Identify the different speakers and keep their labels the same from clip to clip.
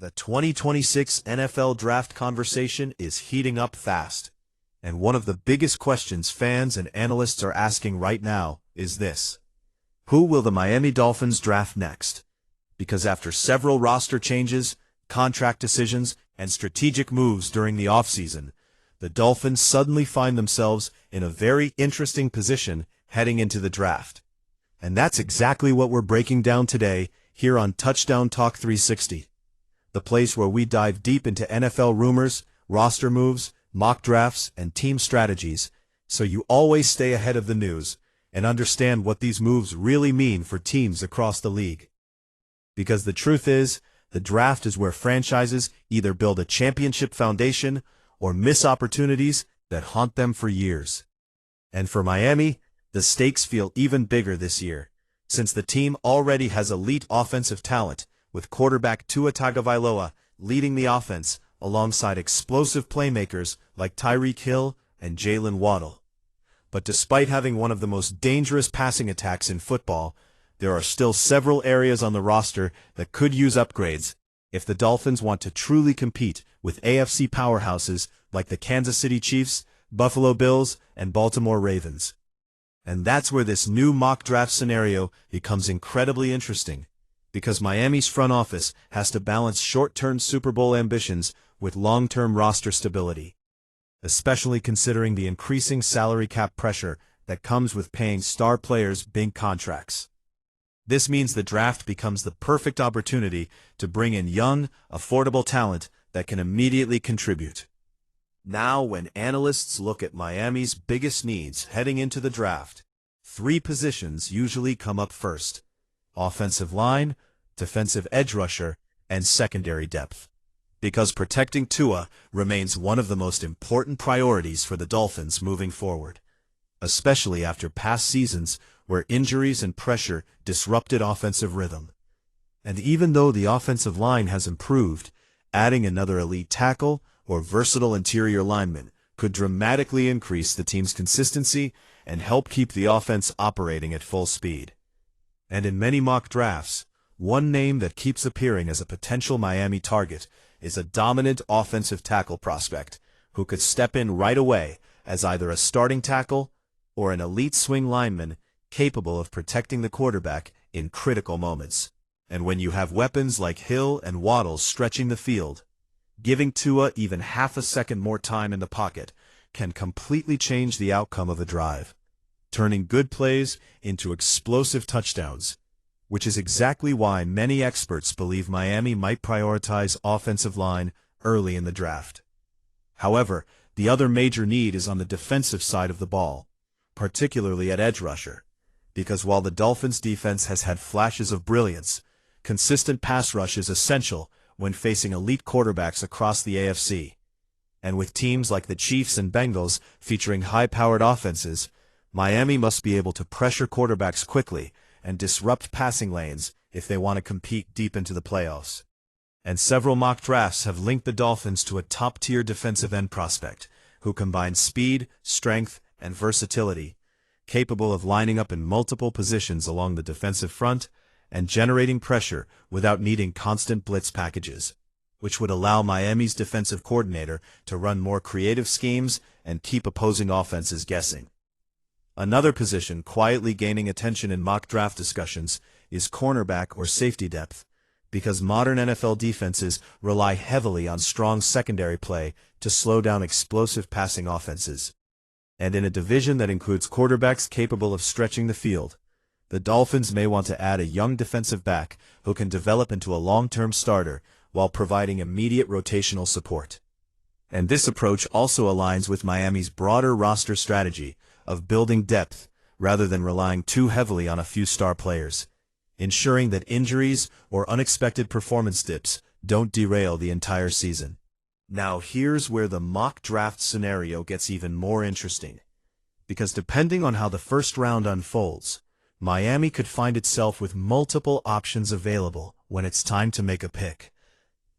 Speaker 1: The 2026 NFL Draft conversation is heating up fast, and one of the biggest questions fans and analysts are asking right now is this: who will the Miami Dolphins draft next? Because after several roster changes, contract decisions, and strategic moves during the offseason, the Dolphins suddenly find themselves in a very interesting position heading into the draft. And that's exactly what we're breaking down today here on Touchdown Talk 360. The place where we dive deep into NFL rumors, roster moves, mock drafts, and team strategies, so you always stay ahead of the news and understand what these moves really mean for teams across the league. Because the truth is, the draft is where franchises either build a championship foundation or miss opportunities that haunt them for years. And for Miami, the stakes feel even bigger this year, since the team already has elite offensive talent, with quarterback Tua Tagovailoa leading the offense alongside explosive playmakers like Tyreek Hill and Jalen Waddle. But despite having one of the most dangerous passing attacks in football, there are still several areas on the roster that could use upgrades if the Dolphins want to truly compete with AFC powerhouses like the Kansas City Chiefs, Buffalo Bills, and Baltimore Ravens. And that's where this new mock draft scenario becomes incredibly interesting, because Miami's front office has to balance short-term Super Bowl ambitions with long-term roster stability, especially considering the increasing salary cap pressure that comes with paying star players big contracts. This means the draft becomes the perfect opportunity to bring in young, affordable talent that can immediately contribute. Now, when analysts look at Miami's biggest needs heading into the draft, three positions usually come up first: offensive line, defensive edge rusher, and secondary depth. Because protecting Tua remains one of the most important priorities for the Dolphins moving forward, especially after past seasons where injuries and pressure disrupted offensive rhythm. And even though the offensive line has improved, adding another elite tackle or versatile interior lineman could dramatically increase the team's consistency and help keep the offense operating at full speed. And in many mock drafts, one name that keeps appearing as a potential Miami target is a dominant offensive tackle prospect who could step in right away as either a starting tackle or an elite swing lineman capable of protecting the quarterback in critical moments. And when you have weapons like Hill and Waddle stretching the field, giving Tua even half a second more time in the pocket can completely change the outcome of a drive, turning good plays into explosive touchdowns, which is exactly why many experts believe Miami might prioritize offensive line early in the draft. However, the other major need is on the defensive side of the ball, particularly at edge rusher, because while the Dolphins' defense has had flashes of brilliance, consistent pass rush is essential when facing elite quarterbacks across the AFC. And with teams like the Chiefs and Bengals featuring high-powered offenses, Miami must be able to pressure quarterbacks quickly and disrupt passing lanes if they want to compete deep into the playoffs. And several mock drafts have linked the Dolphins to a top-tier defensive end prospect who combines speed, strength, and versatility, capable of lining up in multiple positions along the defensive front and generating pressure without needing constant blitz packages, which would allow Miami's defensive coordinator to run more creative schemes and keep opposing offenses guessing. Another position quietly gaining attention in mock draft discussions is cornerback or safety depth, because modern NFL defenses rely heavily on strong secondary play to slow down explosive passing offenses. And in a division that includes quarterbacks capable of stretching the field, the Dolphins may want to add a young defensive back who can develop into a long-term starter while providing immediate rotational support. And this approach also aligns with Miami's broader roster strategy of building depth rather than relying too heavily on a few star players, ensuring that injuries or unexpected performance dips don't derail the entire season. Now here's where the mock draft scenario gets even more interesting, because depending on how the first round unfolds, Miami could find itself with multiple options available when it's time to make a pick,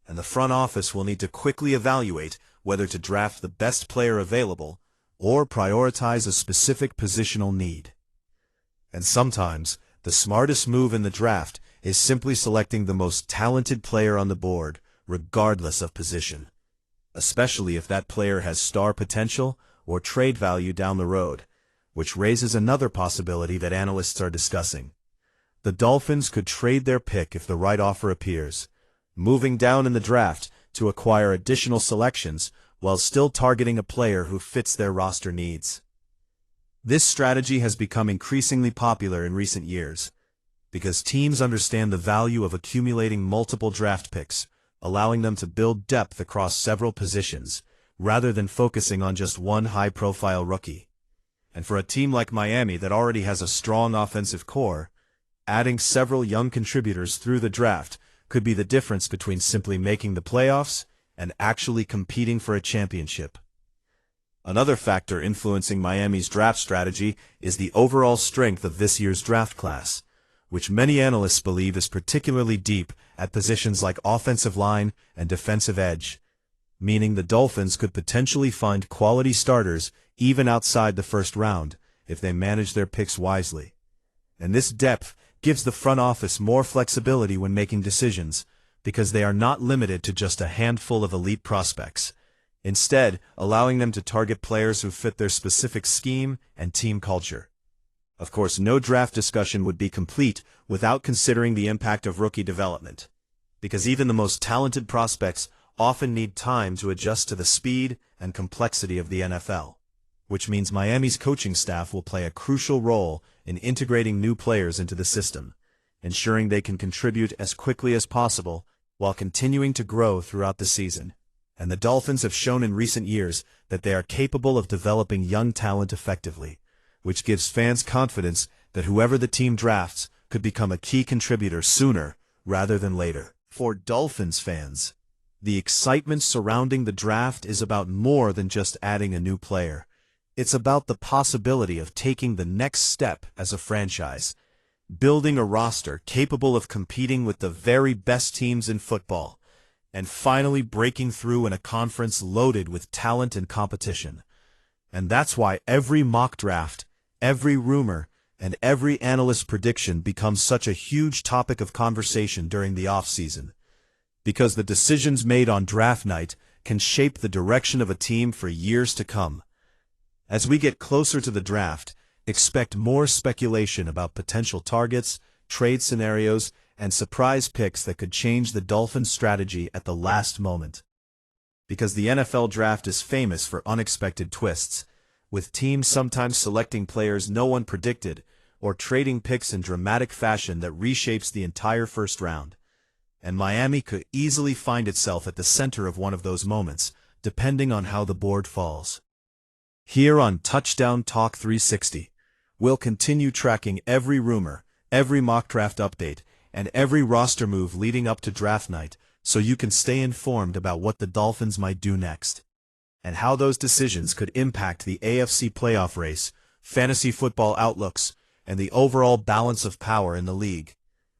Speaker 1: and the front office will need to quickly evaluate whether to draft the best player available or prioritize a specific positional need. And sometimes, the smartest move in the draft is simply selecting the most talented player on the board, regardless of position, especially if that player has star potential or trade value down the road, which raises another possibility that analysts are discussing. The Dolphins could trade their pick if the right offer appears, moving down in the draft to acquire additional selections while still targeting a player who fits their roster needs. This strategy has become increasingly popular in recent years because teams understand the value of accumulating multiple draft picks, allowing them to build depth across several positions, rather than focusing on just one high-profile rookie. And for a team like Miami that already has a strong offensive core, adding several young contributors through the draft could be the difference between simply making the playoffs and actually competing for a championship. Another factor influencing Miami's draft strategy is the overall strength of this year's draft class, which many analysts believe is particularly deep at positions like offensive line and defensive edge, meaning the Dolphins could potentially find quality starters even outside the first round if they manage their picks wisely. And this depth gives the front office more flexibility when making decisions, because they are not limited to just a handful of elite prospects, instead allowing them to target players who fit their specific scheme and team culture. Of course, no draft discussion would be complete without considering the impact of rookie development, because even the most talented prospects often need time to adjust to the speed and complexity of the NFL, which means Miami's coaching staff will play a crucial role in integrating new players into the system, ensuring they can contribute as quickly as possible while continuing to grow throughout the season. And the Dolphins have shown in recent years that they are capable of developing young talent effectively, which gives fans confidence that whoever the team drafts could become a key contributor sooner rather than later. For Dolphins fans, the excitement surrounding the draft is about more than just adding a new player. It's about the possibility of taking the next step as a franchise, building a roster capable of competing with the very best teams in football, and finally breaking through in a conference loaded with talent and competition. And that's why every mock draft, every rumor, and every analyst prediction becomes such a huge topic of conversation during the offseason, because the decisions made on draft night can shape the direction of a team for years to come. As we get closer to the draft, expect more speculation about potential targets, trade scenarios, and surprise picks that could change the Dolphins' strategy at the last moment. Because the NFL draft is famous for unexpected twists, with teams sometimes selecting players no one predicted or trading picks in dramatic fashion that reshapes the entire first round. And Miami could easily find itself at the center of one of those moments, depending on how the board falls. Here on Touchdown Talk 360, we'll continue tracking every rumor, every mock draft update, and every roster move leading up to draft night, so you can stay informed about what the Dolphins might do next, and how those decisions could impact the AFC playoff race, fantasy football outlooks, and the overall balance of power in the league.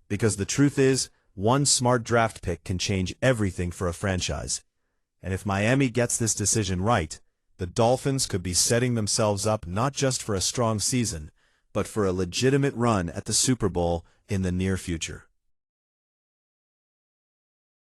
Speaker 1: Because the truth is, one smart draft pick can change everything for a franchise. And if Miami gets this decision right, the Dolphins could be setting themselves up not just for a strong season, but for a legitimate run at the Super Bowl in the near future.